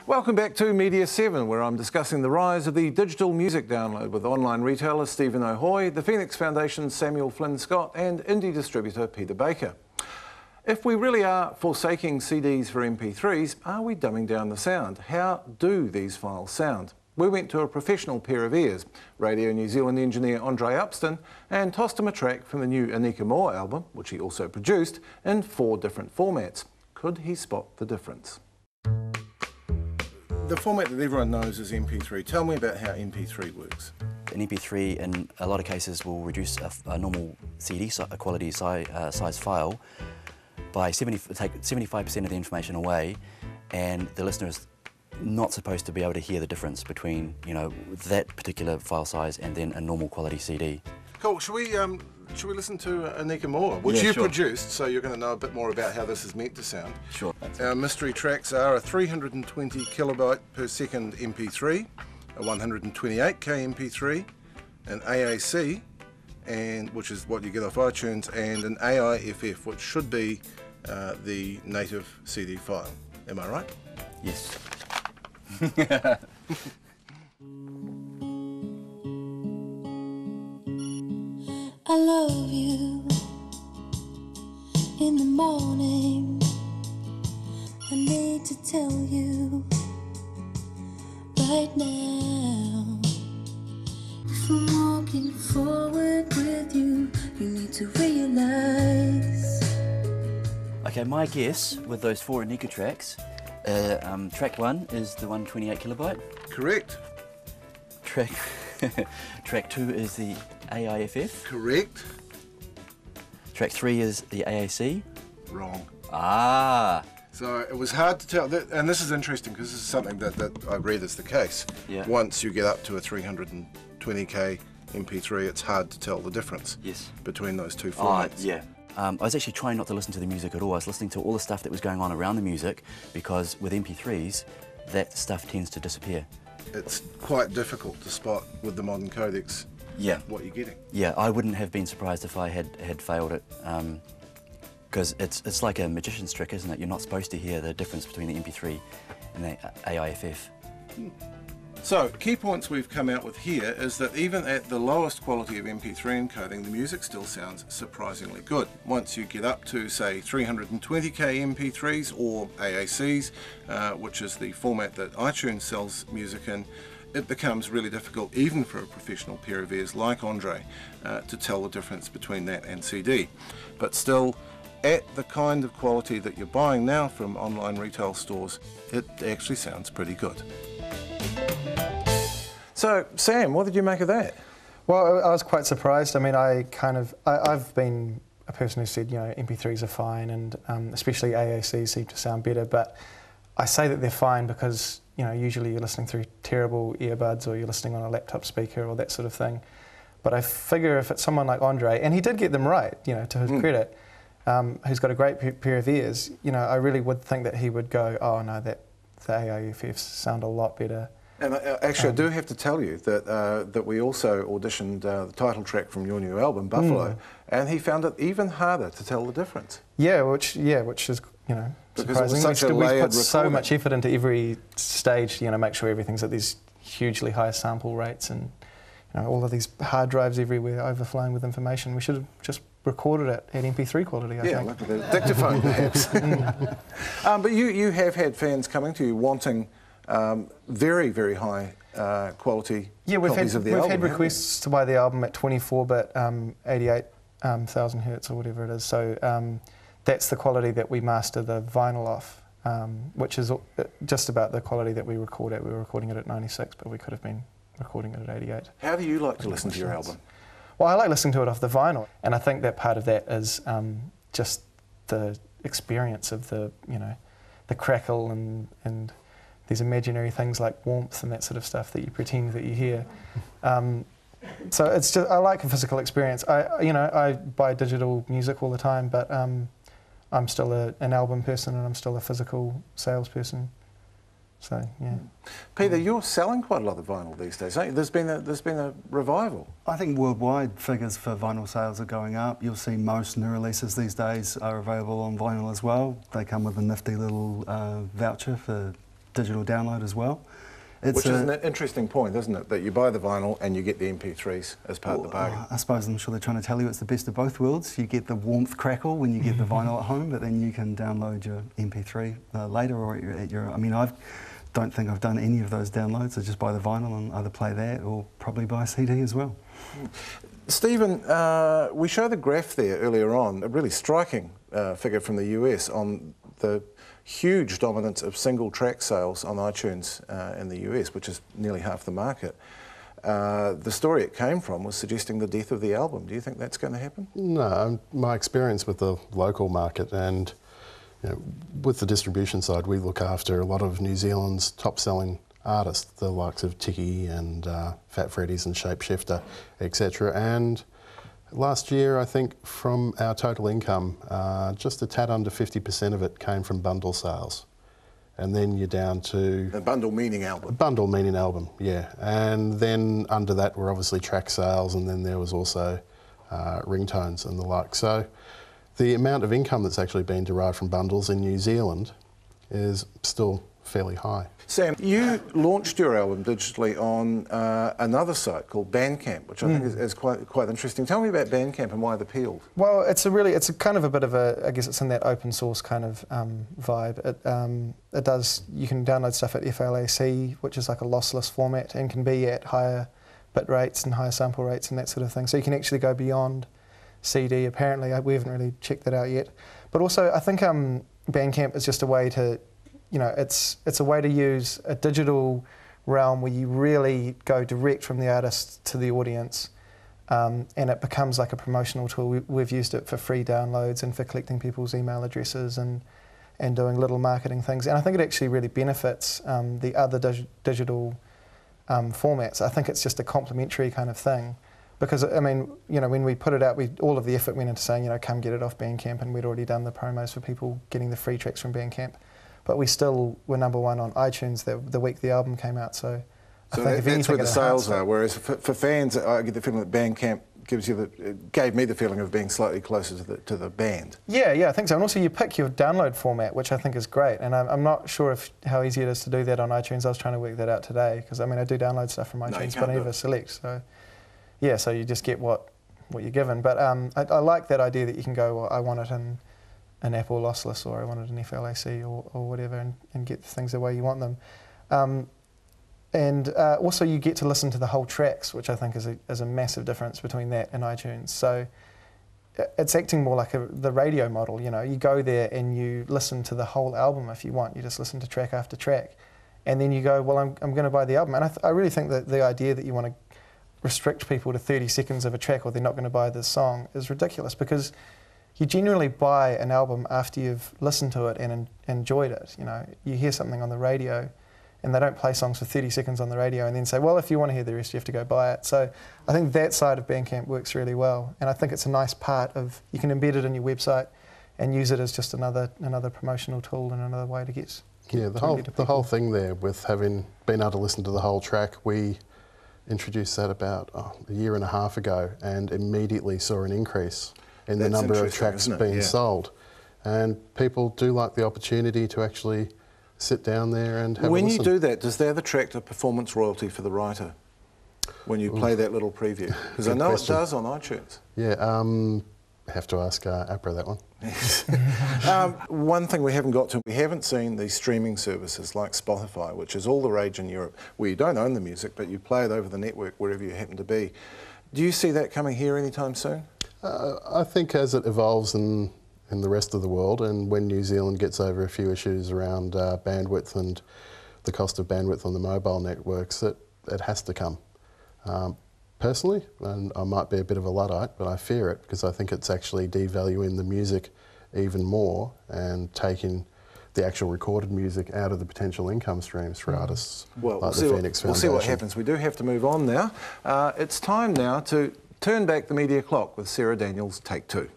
Welcome back to Media 7, where I'm discussing the rise of the digital music download with online retailer Stephen O'Hoy, the Phoenix Foundation's Samuel Flynn Scott and indie distributor Peter Baker. If we really are forsaking CDs for MP3s, are we dumbing down the sound? How do these files sound? We went to a professional pair of ears, Radio New Zealand engineer Andre Upston, and tossed him a track from the new Anika Moore album, which he also produced, in 4 different formats. Could he spot the difference? The format that everyone knows is MP3. Tell me about how MP3 works. An MP3 in a lot of cases will reduce a normal CD quality size file by take 75% of the information away, and the listener is not supposed to be able to hear the difference between, you know, that particular file size and then a normal quality CD. Cool. Should we listen to Anika Moore, which you produced, so you're going to know a bit more about how this is meant to sound? Sure. Our mystery tracks are a 320 kilobyte per second MP3, a 128k MP3, an AAC, which is what you get off iTunes, and an AIFF, which should be the native CD file. Am I right? Yes. I love you in the morning. I need to tell you right now. If I'm walking forward with you, you need to realize. Okay, my guess with those 4 Anika tracks, track 1 is the 128 kilobyte. Correct. Track 2 is the AIFF. Correct. Track 3 is the AAC. Wrong. Ah. So it was hard to tell, and this is interesting because this is something that I read is the case. Yeah. Once you get up to a 320k MP3, it's hard to tell the difference between those two formats. Yeah. I was actually trying not to listen to the music at all. I was listening to all the stuff that was going on around the music, because with MP3s, that stuff tends to disappear. It's quite difficult to spot with the modern codecs what you're getting. Yeah, I wouldn't have been surprised if I had failed it, because it's like a magician's trick, isn't it? You're not supposed to hear the difference between the MP3 and the AIFF. So, key points we've come out with here is that even at the lowest quality of MP3 encoding, the music still sounds surprisingly good. Once you get up to, say, 320k MP3s or AACs, which is the format that iTunes sells music in, it becomes really difficult, even for a professional pair of ears like Andre, to tell the difference between that and CD. But still, at the kind of quality that you're buying now from online retail stores, it actually sounds pretty good. So, Sam, what did you make of that? Well, I was quite surprised. I mean, I've been a person who said, you know, MP3s are fine, and especially AACs seem to sound better, but I say that they're fine because, you know, usually you're listening through terrible earbuds or you're listening on a laptop speaker or that sort of thing. But I figure if it's someone like Andre, and he did get them right, you know, to his credit, who's got a great pair of ears, you know, I really would think that he would go, oh no, the AIFFs sound a lot better. And actually, I do have to tell you that we also auditioned the title track from your new album, Buffalo, and he found it even harder to tell the difference. Yeah, which is, you know, because surprising. It was such a layered we put so much effort into every stage, you know, make sure everything's at these hugely high sample rates, and you know, all of these hard drives everywhere overflowing with information. We should have just recorded it at MP3 quality, I think. Yeah, like a dictaphone perhaps. But you have had fans coming to you wanting very, very high quality copies of the album. We've had requests to buy the album at 24-bit, 88,000 hertz or whatever it is. So that's the quality that we master the vinyl off, which is just about the quality that we record at. We were recording it at 96, but we could have been recording it at 88. How do you like to listen to your album? Well, I like listening to it off the vinyl, and I think that part of that is just the experience of the, you know, the crackle and these imaginary things like warmth and that sort of stuff that you pretend that you hear. So it's just, I like a physical experience. I buy digital music all the time, but I'm still an album person and I'm still a physical salesperson. So yeah. Peter, you're selling quite a lot of vinyl these days, aren't you? There's been a revival. I think worldwide figures for vinyl sales are going up. You'll see most new releases these days are available on vinyl as well. They come with a nifty little voucher for digital download as well. Which is an interesting point, isn't it? That you buy the vinyl and you get the MP3s as part of the bargain. I suppose I'm sure they're trying to tell you it's the best of both worlds. You get the warmth crackle when you get the vinyl at home, but then you can download your MP3 later or at your... I mean, I don't think I've done any of those downloads. I just buy the vinyl and either play that or probably buy a CD as well. Stephen, we showed a graph there earlier on, a really striking figure from the US on the huge dominance of single track sales on iTunes in the US, which is nearly half the market. The story it came from was suggesting the death of the album. Do you think that's going to happen? No, my experience with the local market and with the distribution side, we look after a lot of New Zealand's top selling artists, the likes of Tiki and Fat Freddy's and Shapeshifter, etc. And last year, I think from our total income, just a tad under 50% of it came from bundle sales. And then you're down to... A bundle meaning album. Bundle meaning album, yeah. And then under that were obviously track sales, and then there was also ringtones and the like. So the amount of income that's actually been derived from bundles in New Zealand is still fairly high. Sam, you launched your album digitally on another site called Bandcamp, which I think is quite interesting. Tell me about Bandcamp and why it appealed. Well, it's a kind of a bit of a, I guess it's in that open source kind of vibe. It does, you can download stuff at FLAC, which is like a lossless format and can be at higher bit rates and higher sample rates and that sort of thing. So you can actually go beyond CD, apparently. We haven't really checked that out yet. But also, I think Bandcamp is just a way to, it's a way to use a digital realm where you really go direct from the artist to the audience, and it becomes like a promotional tool. We've used it for free downloads and for collecting people's email addresses and doing little marketing things. And I think it actually really benefits the other digital formats. I think it's just a complementary kind of thing. Because, I mean, when we put it out, all of the effort went into saying, come get it off Bandcamp, and we'd already done the promos for people getting the free tracks from Bandcamp. But we still were #1 on iTunes the week the album came out, so I think if that's where the sales are. Whereas for fans, I get the feeling that Bandcamp gave me the feeling of being slightly closer to the band. Yeah, I think so. And also you pick your download format, which I think is great. And I'm not sure how easy it is to do that on iTunes. I was trying to work that out today, because I mean I do download stuff from iTunes, but I never select. So yeah, so you just get what you're given. But I like that idea that you can go, well, I want it in an Apple lossless, or I want it in FLAC or whatever, and get things the way you want them. And also you get to listen to the whole tracks, which I think is a massive difference between that and iTunes. So it's acting more like the radio model, You go there and you listen to the whole album if you want. You just listen to track after track. And then you go, well, I'm going to buy the album. And I really think that the idea that you want to restrict people to 30 seconds of a track or they're not going to buy this song is ridiculous, because you generally buy an album after you've listened to it and enjoyed it. You hear something on the radio and they don't play songs for 30 seconds on the radio and then say, well, if you want to hear the rest, you have to go buy it. So I think that side of Bandcamp works really well, and I think it's a nice part of, you can embed it in your website and use it as just another promotional tool and another way to get the whole thing there with having been able to listen to the whole track, we introduced that about a year and a half ago and immediately saw an increase in the number of tracks being sold. And people do like the opportunity to actually sit down there and have a listen. When you do that, does that attract a performance royalty for the writer when you play that little preview? Because I know it does on iTunes. Yeah, have to ask APRA that one. One thing we haven't got to, we haven't seen the streaming services like Spotify, which is all the rage in Europe, where you don't own the music, but you play it over the network wherever you happen to be. Do you see that coming here anytime soon? I think as it evolves in the rest of the world, and when New Zealand gets over a few issues around bandwidth and the cost of bandwidth on the mobile networks, it has to come. Personally, and I might be a bit of a Luddite, but I fear it, because I think it's actually devaluing the music even more and taking the actual recorded music out of the potential income streams for artists like the Phoenix Foundation. We'll see what happens. We do have to move on now. It's time now to turn back the media clock with Sarah Daniels, Take 2.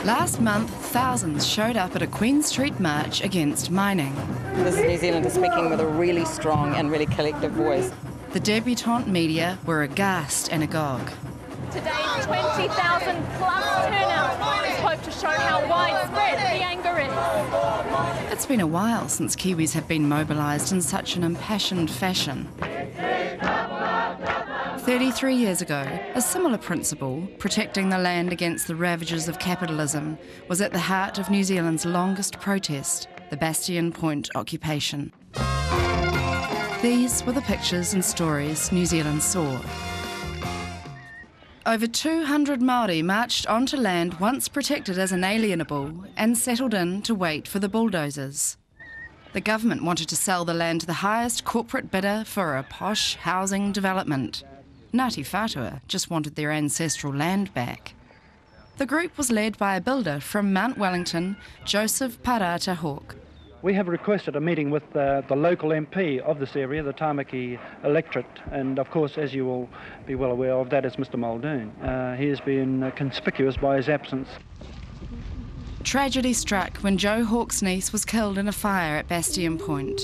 Last month, thousands showed up at a Queen Street march against mining. This is New Zealanders speaking with a really strong and really collective voice. The debutante media were aghast and agog. Today's 20,000 plus turnout is hoped to show how widespread the anger is. It's been a while since Kiwis have been mobilised in such an impassioned fashion. 33 years ago, a similar principle, protecting the land against the ravages of capitalism, was at the heart of New Zealand's longest protest, the Bastion Point occupation. These were the pictures and stories New Zealand saw. Over 200 Māori marched onto land once protected as inalienable and settled in to wait for the bulldozers. The government wanted to sell the land to the highest corporate bidder for a posh housing development. Ngāti Whātua just wanted their ancestral land back. The group was led by a builder from Mount Wellington, Joseph Parata Hawke. We have requested a meeting with the local MP of this area, the Tāmaki electorate, and of course, as you will be well aware of, that is Mr Muldoon. He has been conspicuous by his absence. Tragedy struck when Joe Hawke's niece was killed in a fire at Bastion Point.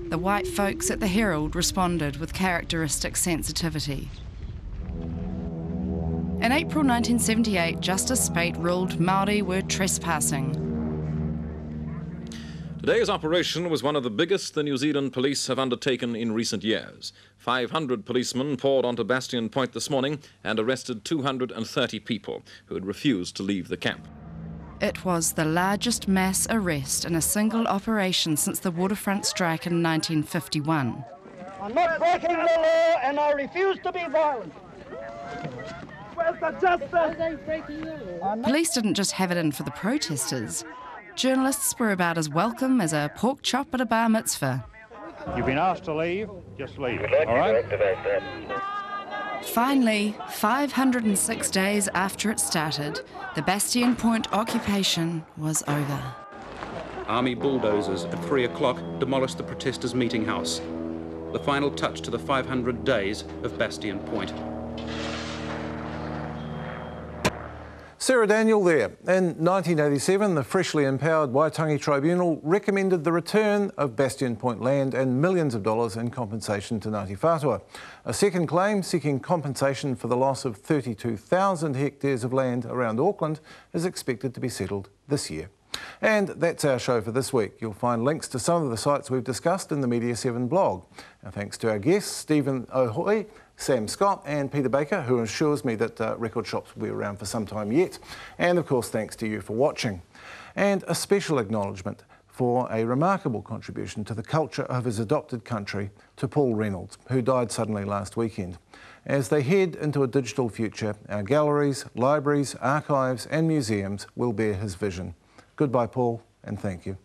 The white folks at the Herald responded with characteristic sensitivity. In April 1978, Justice Spate ruled Māori were trespassing. Today's operation was one of the biggest the New Zealand police have undertaken in recent years. 500 policemen poured onto Bastion Point this morning and arrested 230 people who had refused to leave the camp. It was the largest mass arrest in a single operation since the waterfront strike in 1951. I'm not breaking the law and I refuse to be violent. Where's the justice? Police didn't just have it in for the protesters. Journalists were about as welcome as a pork chop at a bar mitzvah. You've been asked to leave, just leave, all right? Finally, 506 days after it started, the Bastion Point occupation was over. Army bulldozers at 3 o'clock demolished the protesters' meeting house. The final touch to the 500 days of Bastion Point. Sarah Daniel there. In 1987, the freshly empowered Waitangi Tribunal recommended the return of Bastion Point land and millions of dollars in compensation to Ngāti Whātua. A second claim seeking compensation for the loss of 32,000 hectares of land around Auckland is expected to be settled this year. And that's our show for this week. You'll find links to some of the sites we've discussed in the Media 7 blog. Our thanks to our guests, Stephen O'Hoy, Sam Scott and Peter Baker, who assures me that record shops will be around for some time yet. And of course, thanks to you for watching. And a special acknowledgement for a remarkable contribution to the culture of his adopted country to Paul Reynolds, who died suddenly last weekend. As they head into a digital future, our galleries, libraries, archives and museums will bear his vision. Goodbye, Paul, and thank you.